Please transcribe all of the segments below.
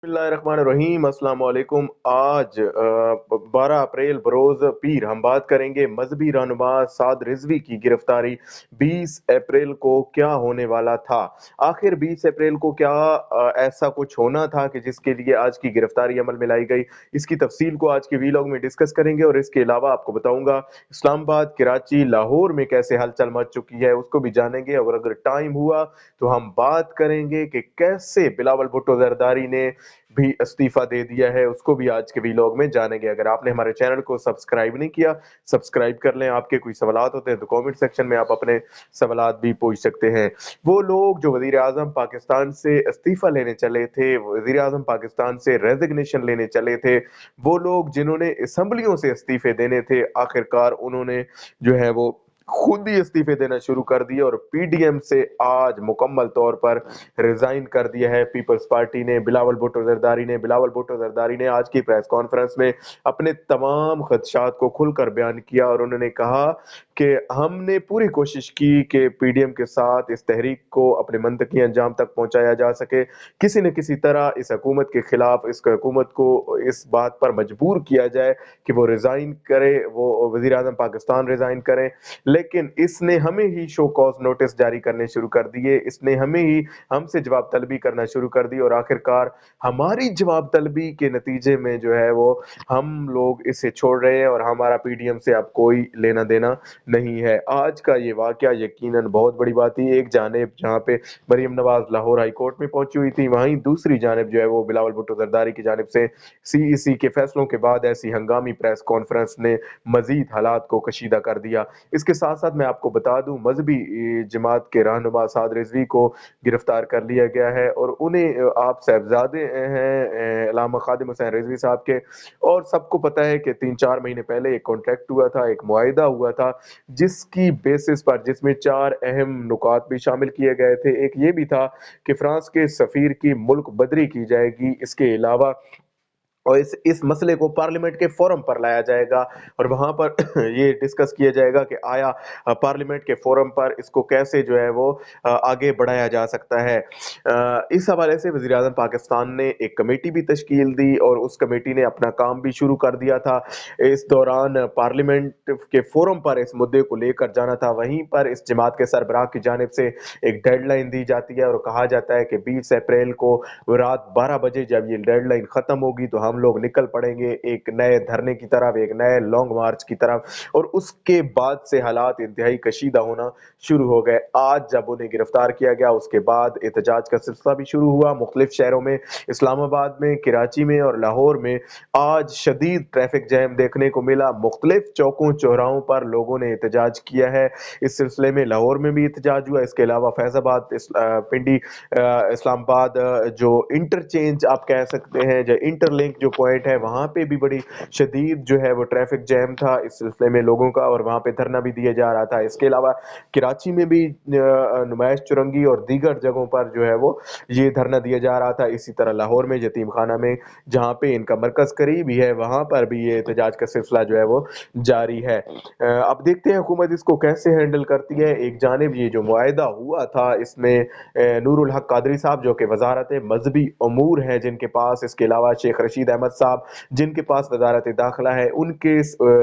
बिस्मिल्लाहिर्रहमानिर्रहीम अस्सलाम वालेकुम। आज 12 अप्रैल बरोज़ पीर हम बात करेंगे मजहबी रहनुमा साद रिजवी की गिरफ्तारी 20 अप्रैल को क्या होने वाला था। आखिर 20 अप्रैल को क्या ऐसा कुछ होना था कि जिसके लिए आज की गिरफ्तारी अमल में लाई गई। इसकी तफसील को आज के वीलॉग में डिस्कस करेंगे और इसके अलावा आपको बताऊंगा इस्लामाबाद, कराची, लाहौर में कैसे हलचल मच चुकी है उसको भी जानेंगे। और अगर टाइम हुआ तो हम बात करेंगे कि कैसे बिलावल भुट्टो जरदारी ने भी इस्तीफा दे दिया है, उसको भी आज के वीलॉग में जानेंगे। अगर आपने हमारे चैनल को सब्सक्राइब नहीं किया, सब्सक्राइब कर लें। आपके कोई सवालात होते हैं तो कमेंट सेक्शन में आप अपने सवालात भी पूछ सकते हैं। वो लोग जो वजीर आजम पाकिस्तान से इस्तीफा लेने चले थे, वजीर आजम पाकिस्तान से रेजिग्नेशन लेने चले थे, वो लोग जिन्होंने असम्बलियों से इस्तीफे देने थे, आखिरकार उन्होंने जो है वो खुद ही इस्तीफे देना शुरू कर दिए और पीडीएम से आज मुकम्मल तौर पर रिजाइन कर दिया है पीपल्स पार्टी ने। बिलावल भुट्टो जरदारी ने आज की प्रेस कॉन्फ्रेंस में अपने तमाम खदशात को खुलकर बयान किया और उन्होंने कहा कि हमने पूरी कोशिश की कि पीडीएम के साथ इस तहरीक को अपने मंतकी अंजाम तक पहुंचाया जा सके, किसी न किसी तरह इस हुकूमत के खिलाफ इस हुकूमत को इस बात पर मजबूर किया जाए कि वो रिजाइन करे, वो वजीर आजम पाकिस्तान रिजाइन करें। लेकिन इसने हमें ही शो कॉज नोटिस जारी करने शुरू कर दिए, इसने हमें ही हमसे जवाब तलबी करना शुरू कर दी और आखिरकार हमारी जवाब तलबी के नतीजे में जो है वो हम लोग इसे छोड़ रहे हैं और हमारा पीडीएम से अब कोई लेना देना नहीं है। आज का ये वाकया यकीनन बहुत बड़ी बात थी। एक जानिब जहाँ पे मरीम नवाज लाहौर हाई कोर्ट में पहुंची हुई थी, वहीं दूसरी जानिब जो है वो बिलावल भुट्टो जरदारी की जानिब से सीईसी के फैसलों के बाद ऐसी हंगामी प्रेस कॉन्फ्रेंस ने मजीद हालात को कशीदा कर दिया। इसके साथ साथ मैं आपको बता दूं मजहबी जमात के रहनुमा साद रिजवी को गिरफ्तार कर लिया गया है और उन्हें आप साहबजादे हैं अल्लामा खादिम हुसैन रिजवी साहब के। और सबको पता है कि 3-4 महीने पहले एक कॉन्ट्रैक्ट हुआ था, एक मुआहिदा हुआ था, जिसकी बेसिस पर जिसमें 4 अहम नुकात भी शामिल किए गए थे। एक ये भी था कि फ्रांस के सफीर की मुल्क बदरी की जाएगी, इसके अलावा और इस मसले को पार्लियामेंट के फोरम पर लाया जाएगा और वहां पर ये डिस्कस किया जाएगा कि आया पार्लियामेंट के फोरम पर इसको कैसे जो है वो आगे बढ़ाया जा सकता है। इस हवाले से वजीर आजम पाकिस्तान ने एक कमेटी भी तश्कील दी और उस कमेटी ने अपना काम भी शुरू कर दिया था। इस दौरान पार्लियामेंट के फोरम पर इस मुद्दे को लेकर जाना था। वहीं पर इस जमात के सरबराह की जानिब से एक डेडलाइन दी जाती है और कहा जाता है कि 20 अप्रैल को रात 12 बजे जब ये डेडलाइन खत्म होगी तो हम लोग निकल पड़ेंगे एक नए धरने की तरफ, एक नए लॉन्ग मार्च की तरफ। और उसके बाद से हालात इंतहाई कशीदा होना शुरू हो गए। आज जब उन्हें गिरफ्तार किया गया उसके बाद एहतजाज का सिलसिला भी शुरू हुआ मुख्तलिफ शहरों में, इस्लामाबाद में, कराची में और लाहौर में। आज शदीद ट्रैफिक जैम देखने को मिला, मुख्तलिफ चौकों चौराहों पर लोगों ने एहतजाज किया है। इस सिलसिले में लाहौर में भी एहतजाज हुआ, इसके अलावा फैजाबाद, पिंडी, इस्लामाबाद जो इंटरचेंज आप कह सकते हैं, जो इंटरलिंक जो पॉइंट है वहां पे भी बड़ी शदीद जो है वो ट्रैफिक जैम था इस सिलसिले में लोगों का और वहां पे धरना भी दिया जा रहा था। इसके अलावा कराची में भी नुमाइश चुरंगी और दीगर जगहों पर जो है वो ये धरना दिया जा रहा था। इसी तरह लाहौर में यतीम खाना में जहाँ पे इनका मरकज करीब ही है वहां पर भी ये एहतजाज का सिलसिला जो है वो जारी है। अब देखते हैं हुकूमत इसको कैसे हैंडल करती है। एक जानिब ये जो मुआहिदा हुआ था इसमें नूरुल हक कादरी साहब जो कि वजारत मजहबी अमूर हैं जिनके पास, इसके अलावा शेख रशीद अहमद साहब जिनके पास वजारत दाखिला है, उनके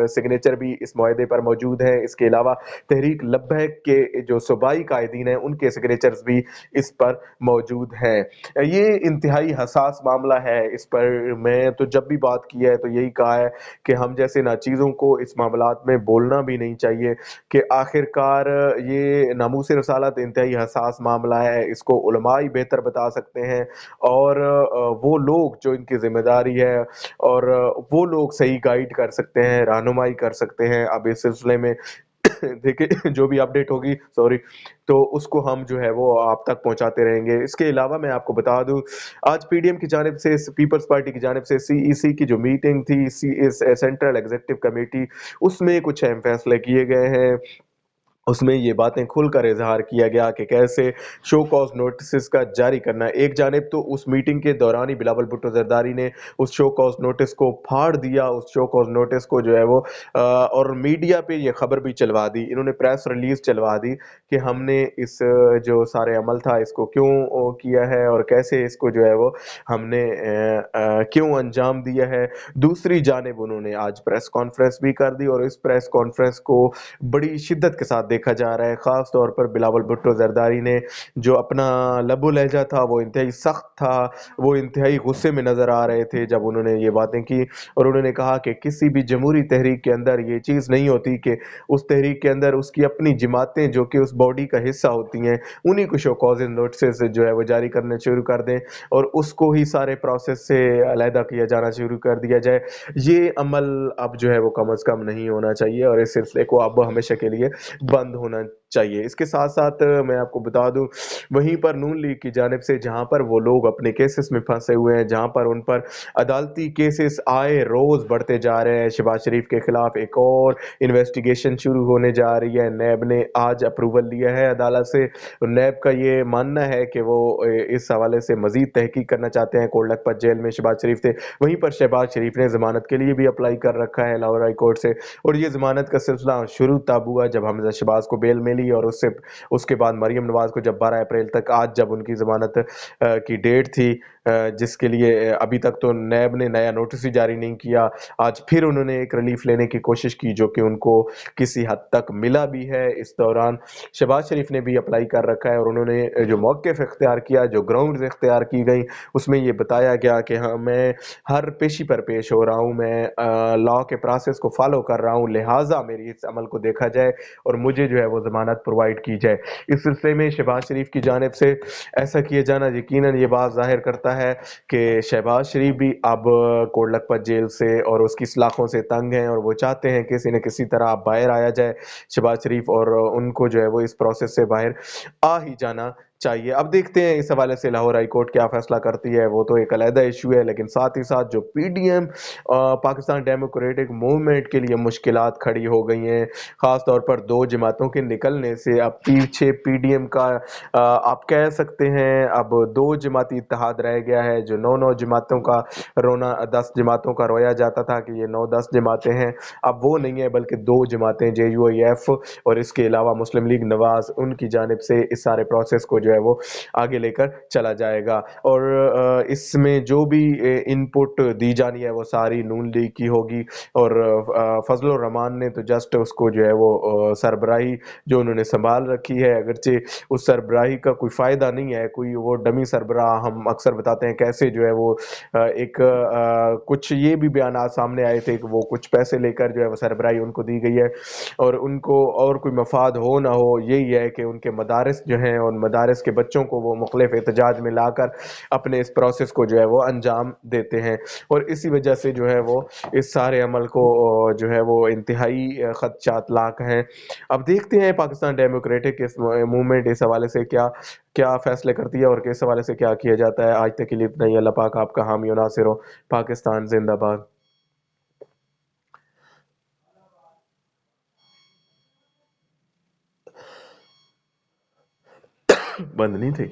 सिग्नेचर भी इस मुआहिदे पर मौजूद है। इसके अलावा तहरीक लब्बैक के जो सूबाई कायदीन हैं उनके सिग्नेचर्स भी इस पर मौजूद हैं। ये इंतहाई हसास मामला है, इस पर मैं तो जब भी बात की है तो यही कहा है कि हम जैसे नाचीज़ों को इस मामलात में बोलना भी नहीं चाहिए कि आखिरकार ये नामूस रसालत इंतहाई हसास मामला है, इसको उलमा ही बेहतर बता सकते हैं और वो लोग जो इनकी जिम्मेदारी है और वो लोग सही गाइड कर सकते हैं, रहनुमाई कर सकते हैं। अब इस सिलसिले में देखिए जो भी अपडेट होगी तो उसको हम जो है वो आप तक पहुंचाते रहेंगे। इसके अलावा मैं आपको बता दूं आज पीडीएम की जानिब से, पीपल्स पार्टी की जानिब से सीईसी की जो मीटिंग थी, सेंट्रल एग्जीक्यूटिव कमेटी, उसमें कुछ अहम फैसले किए गए हैं। उसमें ये बातें खुलकर इज़हार किया गया कि कैसे शो कॉज़ नोटिस का जारी करना। एक जानिब तो उस मीटिंग के दौरान ही बिलावल भुट्टो ज़रदारी ने उस शो कॉज़ नोटिस को फाड़ दिया, उस शो कॉज़ नोटिस को जो है वो और मीडिया पे ये खबर भी चलवा दी। इन्होंने प्रेस रिलीज़ चलवा दी कि हमने इस जो सारे अमल था इसको क्यों किया है और कैसे इसको जो है वो हमने क्यों अंजाम दिया है। दूसरी जानिब उन्होंने आज प्रेस कॉन्फ्रेंस भी कर दी और इस प्रेस कॉन्फ्रेंस को बड़ी शिद्दत के साथ देखा जा रहा है। ख़ास तौर पर बिलावल भुट्टो ज़रदारी ने जो अपना लबो लहजा था वो इंतहाई सख्त था, वो इंतहाई गुस्से में नज़र आ रहे थे जब उन्होंने ये बातें की और उन्होंने कहा कि किसी भी जमहूरी तहरीक के अंदर ये चीज़ नहीं होती कि उस तहरीक के अंदर उसकी अपनी जमातें जो कि उस बॉडी का हिस्सा होती हैं, उन्हीं को शो कॉज़ नोटिस जो है वो जारी करने शुरू कर दें और उसको ही सारे प्रोसेस से अलहदा किया जाना शुरू कर दिया जाए। ये अमल अब जो है वो कम अज़ कम नहीं होना चाहिए और इस सिलसिले को अब हमेशा के लिए बंद होना चाहिए। इसके साथ-साथ मैं आपको बता दूँ वहीं पर नून लीग की जानिब से जहाँ पर वो लोग अपने केसेस में फँसे हुए हैं, जहाँ पर उन पर अदालती केसेस आए रोज़ बढ़ते जा रहे हैं। शहबाज शरीफ के खिलाफ एक और इन्वेस्टिगेशन शुरू होने जा रही है। नैब ने आज अप्रूवल लिया है अदालत से। नैब का ये मानना है कि वो इस हवाले से मज़ीद तहकीक करना चाहते हैं। कोट लखपत जेल में शहबाज शरीफ थे। वहीं पर शहबाज शरीफ ने ज़मानत के लिए भी अप्लाई कर रखा है लाहौर हाई कोर्ट से और ये ज़मानत का सिलसिला शुरू तब हुआ जब हमज़ा शहबाज को बेल मिली और उसके बाद मरियम नवाज़ को जब 12 अप्रैल तक आज जब उनकी ज़मानत की डेट थी जिसके लिए अभी तक तो नैब ने नया नोटिस ही जारी नहीं किया। आज फिर उन्होंने एक रिलीफ लेने की कोशिश की जो कि उनको किसी हद तक मिला भी है। इस दौरान शहबाज शरीफ ने भी अप्लाई कर रखा है और उन्होंने जो मौक़िफ़ इख्तियार किया, जो ग्राउंड्स इख्तियार की गई, उसमें ये बताया गया कि हाँ, मैं हर पेशी पर पेश हो रहा हूँ, मैं लॉ के प्रोसेस को फॉलो कर रहा हूँ, लिहाजा मेरी इस अमल को देखा जाए और मुझे जो है वो ज़मानत प्रोवाइड की जाए। इस सिलसिले में शहबाज शरीफ की जानिब से ऐसा किया जाना यकीनन ये बात ज़ाहिर करता है कि शहबाज शरीफ भी अब कोट लखपत जेल से और उसकी सलाखों से तंग हैं और वो चाहते हैं किसी न किसी तरह अब बाहर आया जाए शहबाज शरीफ और उनको जो है वो इस प्रोसेस से बाहर आ ही जाना चाहिए। अब देखते हैं इस हवाले से लाहौर हाई कोर्ट क्या फैसला करती है, वो तो एक अलहदा इशू है, लेकिन साथ ही साथ जो पीडीएम पाकिस्तान डेमोक्रेटिक मूवमेंट के लिए मुश्किलात खड़ी हो गई हैं। खास तौर पर दो जमातों के निकलने से अब पीछे पीडीएम का आप कह सकते हैं अब दो जमाती इत्तेहाद रह गया है। जो 9 जमातों का रोना 10 जमातों का रोया जाता था कि ये 9-10 जमातें हैं, अब वो नहीं है बल्कि दो जमातें JUIF और इसके अलावा मुस्लिम लीग नवाज उनकी जानिब से इस सारे प्रोसेस को जो है वो आगे लेकर चला जाएगा और इसमें जो भी इनपुट दी जानी है वो सारी नून लीग की होगी और फजलुर रहमान ने तो जस्ट उसको जो है वो सरबराही जो उन्होंने संभाल रखी है, अगरचे उस सरबराही का कोई फ़ायदा नहीं है, कोई वो डमी सरबराह हम अक्सर बताते हैं कैसे जो है वो कुछ ये भी बयानात सामने आए थे कि वो कुछ पैसे लेकर जो है वो सरबराही उनको दी गई है और उनको और कोई मफाद हो ना हो यही है कि उनके मदारिस जो हैं और मदारिस के बच्चों को वो मुख्तलिफ एहतजाज में लाकर अपने इस प्रोसेस को जो है वो अंजाम देते हैं और इसी वजह से जो है वो इस सारे अमल को जो है वो इंतहाई खदशात लाक हैं। अब देखते हैं पाकिस्तान डेमोक्रेटिक इस मूवमेंट इस हवाले से क्या क्या फैसले करती है और किस हवाले से क्या किया जाता है। आज तक के लिए इतना ही। अल्लाह पाक आपका हामी और नासिर हो। पाकिस्तान जिंदाबाद। बंद नहीं थी।